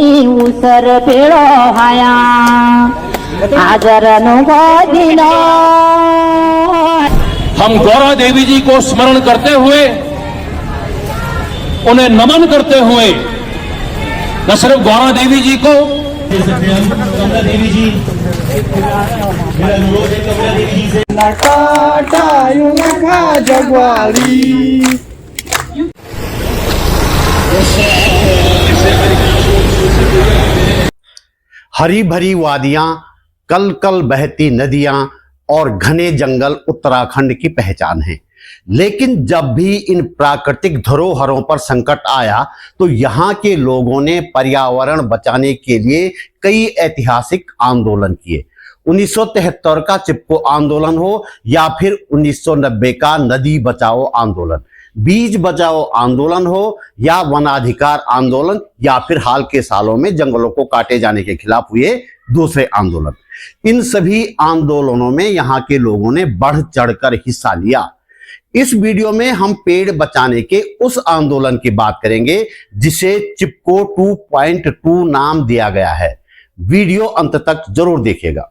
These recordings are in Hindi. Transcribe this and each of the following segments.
उसर पेड़ो हाया हाजरनो दिन। हम गौरा देवी जी को स्मरण करते हुए, उन्हें नमन करते हुए, न सिर्फ गौरा देवी जी को, कमला देवी जी, मेरा अनुरोध है कमला देवी जी से जगवाली हरी भरी वादियां, कल कल बहती नदियां और घने जंगल उत्तराखंड की पहचान है। लेकिन जब भी इन प्राकृतिक धरोहरों पर संकट आया तो यहाँ के लोगों ने पर्यावरण बचाने के लिए कई ऐतिहासिक आंदोलन किए। 1973 का चिपको आंदोलन हो या फिर 1990 का नदी बचाओ आंदोलन, बीज बचाओ आंदोलन हो या वनाधिकार आंदोलन, या फिर हाल के सालों में जंगलों को काटे जाने के खिलाफ हुए दूसरे आंदोलन, इन सभी आंदोलनों में यहाँ के लोगों ने बढ़ चढ़कर हिस्सा लिया। इस वीडियो में हम पेड़ बचाने के उस आंदोलन की बात करेंगे जिसे चिपको 2.2 नाम दिया गया है। वीडियो अंत तक जरूर देखिएगा।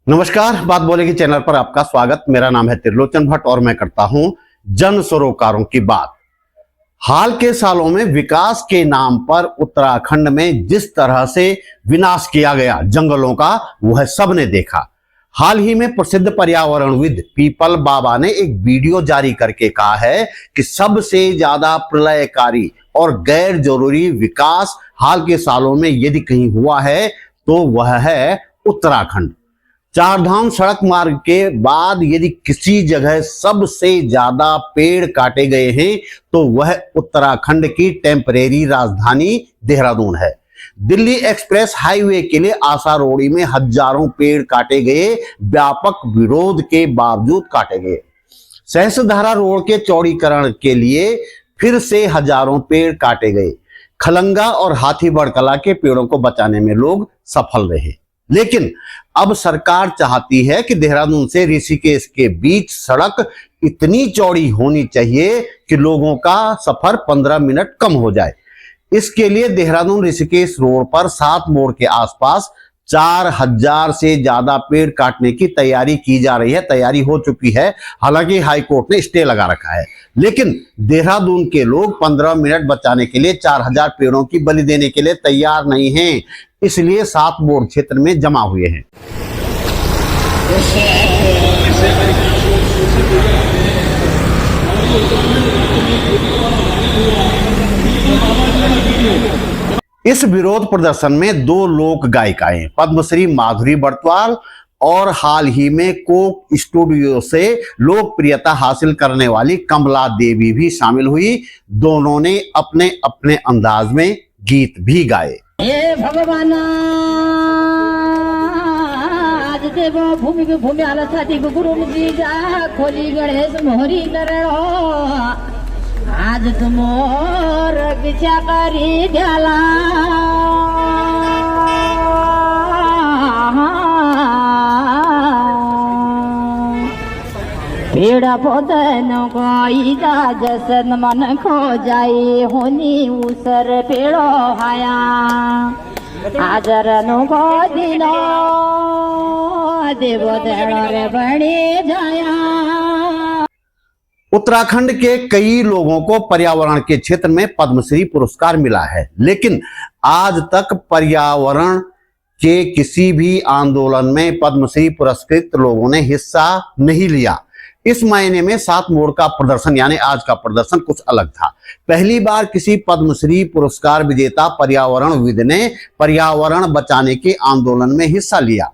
नमस्कार, बात बोलेगी चैनल पर आपका स्वागत। मेरा नाम है त्रिलोचन भट्ट और मैं करता हूं जन सरोकारों की बात। हाल के सालों में विकास के नाम पर उत्तराखंड में जिस तरह से विनाश किया गया जंगलों का, वह सबने देखा। हाल ही में प्रसिद्ध पर्यावरणविद पीपल बाबा ने एक वीडियो जारी करके कहा है कि सबसे ज्यादा प्रलयकारी और गैर जरूरी विकास हाल के सालों में यदि कहीं हुआ है तो वह है उत्तराखंड। चारधाम सड़क मार्ग के बाद यदि किसी जगह सबसे ज्यादा पेड़ काटे गए हैं तो वह उत्तराखंड की टेम्परेरी राजधानी देहरादून है। दिल्ली एक्सप्रेस हाईवे के लिए आशा रोड़ी में हजारों पेड़ काटे गए, व्यापक विरोध के बावजूद काटे गए। सहस्त्रधारा रोड के चौड़ीकरण के लिए फिर से हजारों पेड़ काटे गए। खलंगा और हाथीबड़ कला के पेड़ों को बचाने में लोग सफल रहे। लेकिन अब सरकार चाहती है कि देहरादून से ऋषिकेश के बीच सड़क इतनी चौड़ी होनी चाहिए कि लोगों का सफर 15 मिनट कम हो जाए। इसके लिए देहरादून ऋषिकेश रोड पर 7 मोड़ के आसपास 4000 से ज्यादा पेड़ काटने की तैयारी की जा रही है। तैयारी हो चुकी है, हालांकि हाईकोर्ट ने स्टे लगा रखा है। लेकिन देहरादून के लोग 15 मिनट बचाने के लिए 4000 पेड़ों की बलि देने के लिए तैयार नहीं हैं, इसलिए 7 मोड़ क्षेत्र में जमा हुए हैं। इस विरोध प्रदर्शन में 2 लोक गायिकाएं पद्मश्री माधुरी बड़तवाल और हाल ही में कोक स्टूडियो से लोकप्रियता हासिल करने वाली कमला देवी भी शामिल हुई। दोनों ने अपने अपने अंदाज में गीत भी गाए। हे भगवान आज देव भूमि के भूमि आला साथी गुरु जी जा खोली गणेश मोहरी नरो आज तुमोर बिचा करी ध्याला पेड़ पौधन कोई जसन मन खो जाए होनी उसर पेड़ो हाया हाजरनो दिन देवो देवरे बने जाया। उत्तराखंड के कई लोगों को पर्यावरण के क्षेत्र में पद्मश्री पुरस्कार मिला है, लेकिन आज तक पर्यावरण के किसी भी आंदोलन में पद्मश्री पुरस्कृत लोगों ने हिस्सा नहीं लिया। इस महीने में 7 मोड़ का प्रदर्शन यानी आज का प्रदर्शन कुछ अलग था। पहली बार किसी पद्मश्री पुरस्कार विजेता पर्यावरणविद ने पर्यावरण बचाने के आंदोलन में हिस्सा लिया।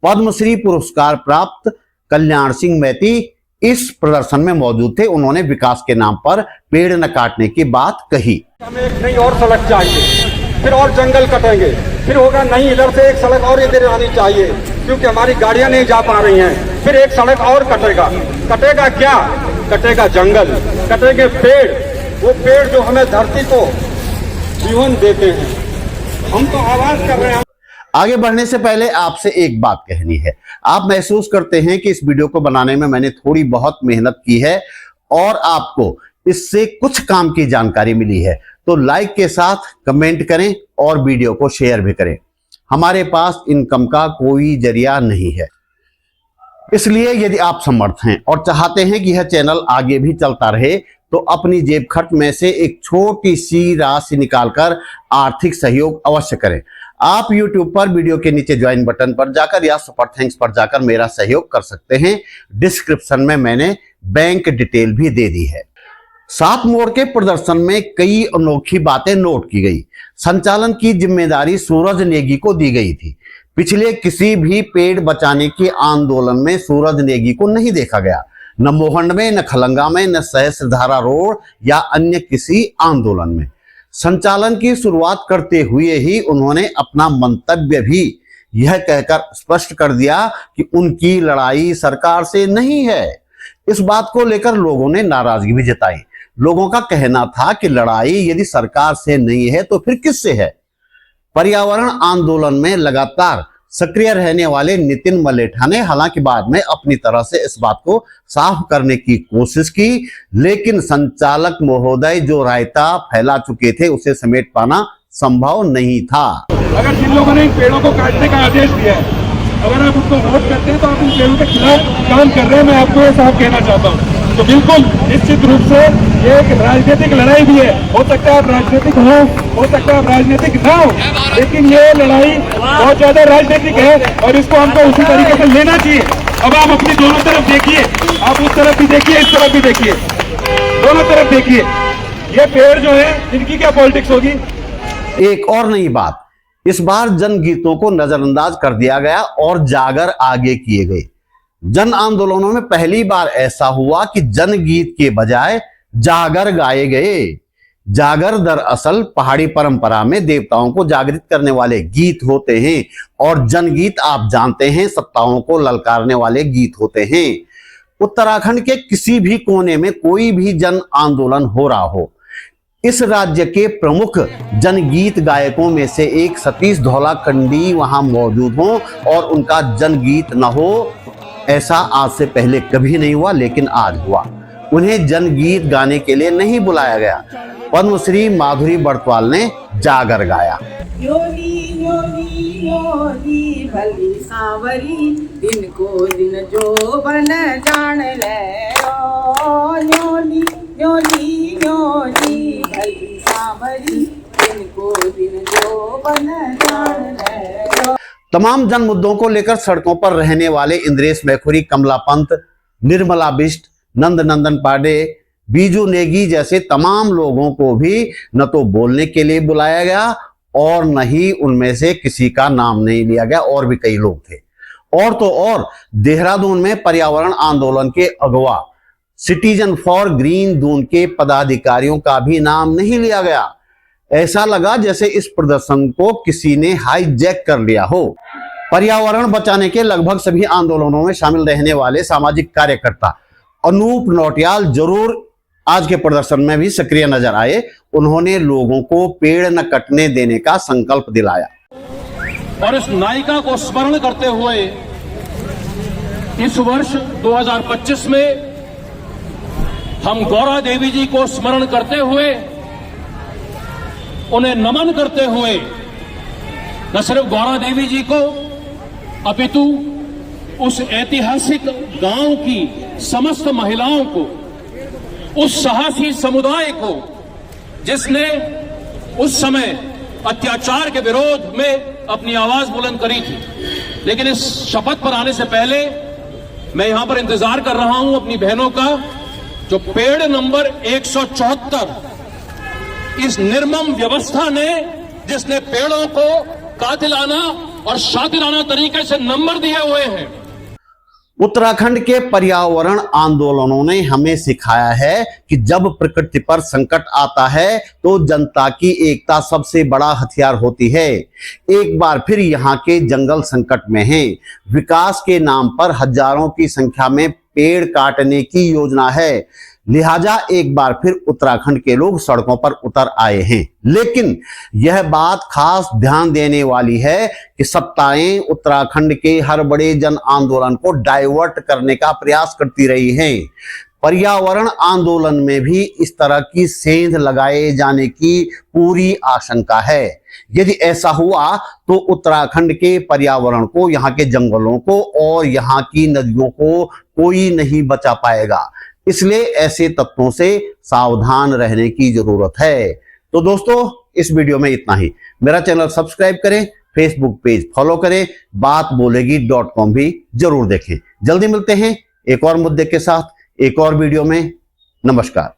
पद्मश्री पुरस्कार प्राप्त कल्याण सिंह मैती इस प्रदर्शन में मौजूद थे। उन्होंने विकास के नाम पर पेड़ न काटने की बात कही। हमें एक नई और सड़क चाहिए, फिर और जंगल कटेंगे, फिर होगा नहीं इधर से एक सड़क और इधर आनी चाहिए क्योंकि हमारी गाड़ियां नहीं जा पा रही हैं। फिर एक सड़क और कटेगा। कटेगा क्या? कटेगा जंगल, कटेंगे पेड़, वो पेड़ जो हमें धरती को जीवन देते हैं। हम तो आवाज कर रहे हैं। आगे बढ़ने से पहले आपसे एक बात कहनी है। आप महसूस करते हैं कि इस वीडियो को बनाने में मैंने थोड़ी बहुत मेहनत की है और आपको इससे कुछ काम की जानकारी मिली है तो लाइक के साथ कमेंट करें और वीडियो को शेयर भी करें। हमारे पास इनकम का कोई जरिया नहीं है, इसलिए यदि आप समर्थ हैं और चाहते हैं कि यह चैनल आगे भी चलता रहे तो अपनी जेब खर्च में से एक छोटी सी राशि निकालकर आर्थिक सहयोग अवश्य करें। आप YouTube पर वीडियो के नीचे ज्वाइन बटन पर जाकर या सुपर थैंक्स पर जाकर मेरा सहयोग कर सकते हैं। डिस्क्रिप्शन में मैंने बैंक डिटेल भी दे दी है। 7 मोड़ के प्रदर्शन में कई अनोखी बातें नोट की गई। संचालन की जिम्मेदारी सूरज नेगी को दी गई थी। पिछले किसी भी पेड़ बचाने के आंदोलन में सूरज नेगी को नहीं देखा गया, न मोहंड में, न खलंगा में, न सहस्त्रधारा रोड या अन्य किसी आंदोलन में। संचालन की शुरुआत करते हुए ही उन्होंने अपना मंतव्य भी यह कहकर स्पष्ट कर दिया कि उनकी लड़ाई सरकार से नहीं है। इस बात को लेकर लोगों ने नाराजगी भी जताई। लोगों का कहना था कि लड़ाई यदि सरकार से नहीं है तो फिर किससे है। पर्यावरण आंदोलन में लगातार सक्रिय रहने वाले नितिन मलेठा ने हालांकि बाद में अपनी तरह से इस बात को साफ करने की कोशिश की, लेकिन संचालक महोदय जो रायता फैला चुके थे उसे समेट पाना संभव नहीं था। अगर जिन लोगों ने इन पेड़ों को काटने का आदेश दिया है, अगर आप उनको वोट करते हैं तो आप इन पेड़ों के खिलाफ काम कर रहे हैं। मैं आपको ये साफ कहना चाहता हूँ। तो बिल्कुल निश्चित रूप से ये एक राजनीतिक लड़ाई भी है। हो सकता है आप राजनीतिक हो सकता है आप राजनीतिक ना हो, लेकिन ये लड़ाई बहुत ज्यादा राजनीतिक है और इसको हमको उसी तरीके से लेना चाहिए। अब आप अपनी दोनों तरफ देखिए, आप उस तरफ भी देखिए, इस तरफ भी देखिए, दोनों तरफ देखिए। ये पेड़ जो है इनकी क्या पॉलिटिक्स होगी। एक और नई बात, इस बार जनगीतों को नजरअंदाज कर दिया गया और जागर आगे किए गए। जन आंदोलनों में पहली बार ऐसा हुआ कि जनगीत के बजाय जागर गाए गए। जागर दरअसल पहाड़ी परंपरा में देवताओं को जागृत करने वाले गीत होते हैं और जनगीत आप जानते हैं सत्ताओं को ललकारने वाले गीत होते हैं। उत्तराखंड के किसी भी कोने में कोई भी जन आंदोलन हो रहा हो, इस राज्य के प्रमुख जनगीत गायकों में से एक सतीश धौलाकंडी वहां मौजूद हो और उनका जनगीत न हो, ऐसा आज से पहले कभी नहीं हुआ, लेकिन आज हुआ। उन्हें जनगीत गाने के लिए नहीं बुलाया गया। पद्मश्री माधुरी बड़तवाल ने जागर गाया। योली योली योली भली सांवरी, दिन को दिन जो बन जान ले। योली योली योली भली सांवरी, दिन को दिन जो बन जान ले। तमाम जन मुद्दों को लेकर सड़कों पर रहने वाले इंद्रेश मैखुरी, कमला पंत, निर्मला बिष्ट, नंद नंदन पांडे, बीजू नेगी जैसे तमाम लोगों को भी न तो बोलने के लिए बुलाया गया और न ही उनमें से किसी का नाम नहीं लिया गया। और भी कई लोग थे। और तो और देहरादून में पर्यावरण आंदोलन के अगवा सिटीजन फॉर ग्रीन दून के पदाधिकारियों का भी नाम नहीं लिया गया। ऐसा लगा जैसे इस प्रदर्शन को किसी ने हाईजैक कर लिया हो। पर्यावरण बचाने के लगभग सभी आंदोलनों में शामिल रहने वाले सामाजिक कार्यकर्ता अनूप नौटियाल जरूर आज के प्रदर्शन में भी सक्रिय नजर आए। उन्होंने लोगों को पेड़ न कटने देने का संकल्प दिलाया। और इस नायिका को स्मरण करते हुए इस वर्ष 2025 में हम गौरा देवी जी को स्मरण करते हुए, उन्हें नमन करते हुए न सिर्फ गौरा देवी जी को अपितु उस ऐतिहासिक गांव की समस्त महिलाओं को, उस साहसी समुदाय को जिसने उस समय अत्याचार के विरोध में अपनी आवाज बुलंद करी थी। लेकिन इस शपथ पर आने से पहले मैं यहां पर इंतजार कर रहा हूं अपनी बहनों का, जो पेड़ नंबर 174 इस निर्मम व्यवस्था ने, जिसने पेड़ों को कातिलाना और शातिराना तरीके से नंबर दिए हुए हैं। उत्तराखंड के पर्यावरण आंदोलनों ने हमें सिखाया है कि जब प्रकृति पर संकट आता है तो जनता की एकता सबसे बड़ा हथियार होती है। एक बार फिर यहाँ के जंगल संकट में हैं। विकास के नाम पर हजारों की संख्या में पेड़ काटने की योजना है, लिहाजा एक बार फिर उत्तराखंड के लोग सड़कों पर उतर आए हैं। लेकिन यह बात खास ध्यान देने वाली है कि सत्ताएं उत्तराखंड के हर बड़े जन आंदोलन को डाइवर्ट करने का प्रयास करती रही हैं। पर्यावरण आंदोलन में भी इस तरह की सेंध लगाए जाने की पूरी आशंका है। यदि ऐसा हुआ तो उत्तराखंड के पर्यावरण को, यहाँ के जंगलों को और यहाँ की नदियों को कोई नहीं बचा पाएगा। इसलिए ऐसे तत्वों से सावधान रहने की जरूरत है। तो दोस्तों, इस वीडियो में इतना ही। मेरा चैनल सब्सक्राइब करें, फेसबुक पेज फॉलो करें, बातबोलेगी.com भी जरूर देखें। जल्दी मिलते हैं एक और मुद्दे के साथ, एक और वीडियो में। नमस्कार।